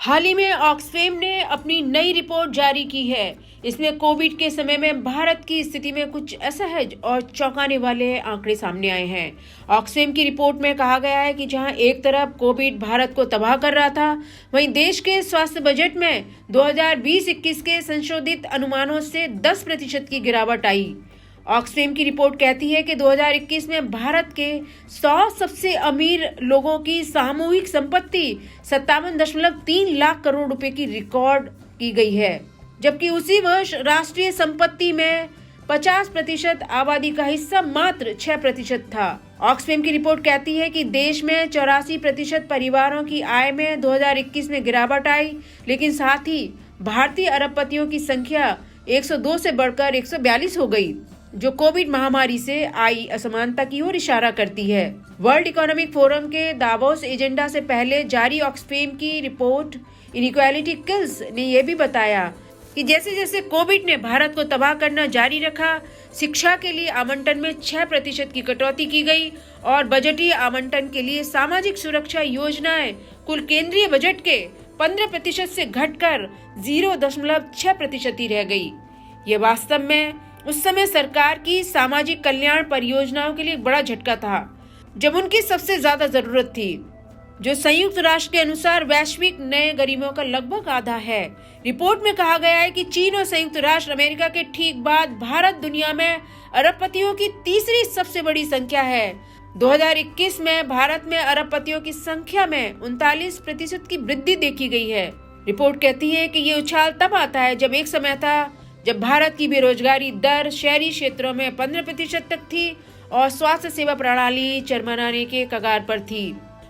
हाल ही में ऑक्सफैम ने अपनी नई रिपोर्ट जारी की है। इसमें कोविड के समय में भारत की स्थिति में कुछ असहज और चौंकाने वाले आंकड़े सामने आए हैं। ऑक्सफैम की रिपोर्ट में कहा गया है कि जहां एक तरफ कोविड भारत को तबाह कर रहा था, वहीं देश के स्वास्थ्य बजट में 2020-21 के संशोधित अनुमानों से 10% की गिरावट आई। ऑक्सफैम की रिपोर्ट कहती है कि 2021 में भारत के 100 सबसे अमीर लोगों की सामूहिक संपत्ति 57.3 लाख करोड़ रुपए की रिकॉर्ड की गई है, जबकि उसी वर्ष राष्ट्रीय संपत्ति में 50% आबादी का हिस्सा मात्र 6% था। ऑक्सफैम की रिपोर्ट कहती है कि देश में 84% परिवारों की आय में 2021 में गिरावट आई, लेकिन साथ ही भारतीय अरबपतियों की संख्या 102 से बढ़कर 142 हो गई, जो कोविड महामारी से आई असमानता की ओर इशारा करती है। वर्ल्ड इकोनॉमिक फोरम के दावोस एजेंडा से पहले जारी ऑक्सफैम की रिपोर्ट इनइक्वालिटी किल्स ने यह भी बताया कि जैसे जैसे कोविड ने भारत को तबाह करना जारी रखा, शिक्षा के लिए आवंटन में 6% की कटौती की गई और बजटीय आवंटन के लिए सामाजिक सुरक्षा योजनाएं कुल केंद्रीय बजट के 15% से घटकर 0.6% ही रह गई। ये वास्तव में उस समय सरकार की सामाजिक कल्याण परियोजनाओं के लिए एक बड़ा झटका था, जब उनकी सबसे ज्यादा जरूरत थी, जो संयुक्त राष्ट्र के अनुसार वैश्विक नए गरीबों का लगभग आधा है। रिपोर्ट में कहा गया है कि चीन और संयुक्त राष्ट्र अमेरिका के ठीक बाद भारत दुनिया में अरबपतियों की तीसरी सबसे बड़ी संख्या है। 2021 में भारत में अरबपतियों की संख्या में 39% की वृद्धि देखी गई है। रिपोर्ट कहती है कि ये उछाल तब आता है जब एक समय था जब भारत की बेरोजगारी दर शहरी क्षेत्रों में 15% तक थी और स्वास्थ्य सेवा प्रणाली चरमराने के कगार पर थी।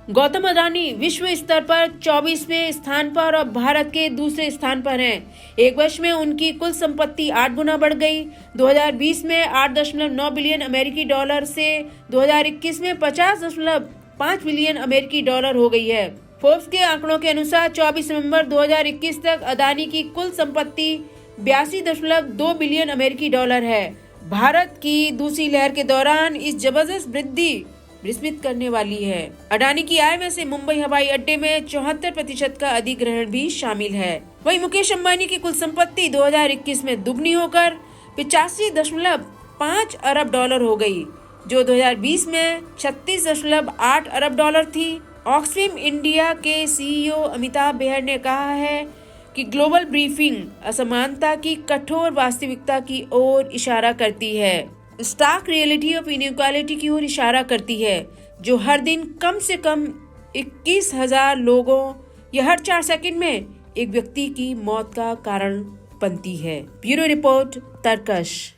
गौतम अडानी विश्व स्तर पर 24वें स्थान पर और भारत के दूसरे स्थान पर हैं। एक वर्ष में उनकी कुल संपत्ति 8 गुना बढ़ गई। 2020 में 8.9 बिलियन अमेरिकी डॉलर से 2021 में 50.5 बिलियन अमेरिकी डॉलर हो गई है। फोर्ब्स के आंकड़ों के अनुसार 24 नवंबर 2021 तक अडानी की कुल संपत्ति 82.2 बिलियन अमेरिकी डॉलर है। भारत की दूसरी लहर के दौरान इस जबरदस्त वृद्धि विस्मित करने वाली है। अडानी की आय में से मुंबई हवाई अड्डे में 74% का अधिग्रहण भी शामिल है। वहीं मुकेश अंबानी की कुल संपत्ति 2021 में दुगनी होकर 85.5 अरब डॉलर हो गई, जो 2020 में 36.8 अरब डॉलर थी। ऑक्सफैम इंडिया के CEO अमिताभ बेहर ने कहा है कि ग्लोबल ब्रीफिंग असमानता की कठोर वास्तविकता की ओर इशारा करती है, स्टार्क रियलिटी ऑफ इनइक्वालिटी की ओर इशारा करती है, जो हर दिन कम से कम 21,000 लोगों या हर 4 सेकंड में एक व्यक्ति की मौत का कारण बनती है। ब्यूरो रिपोर्ट, तरकश।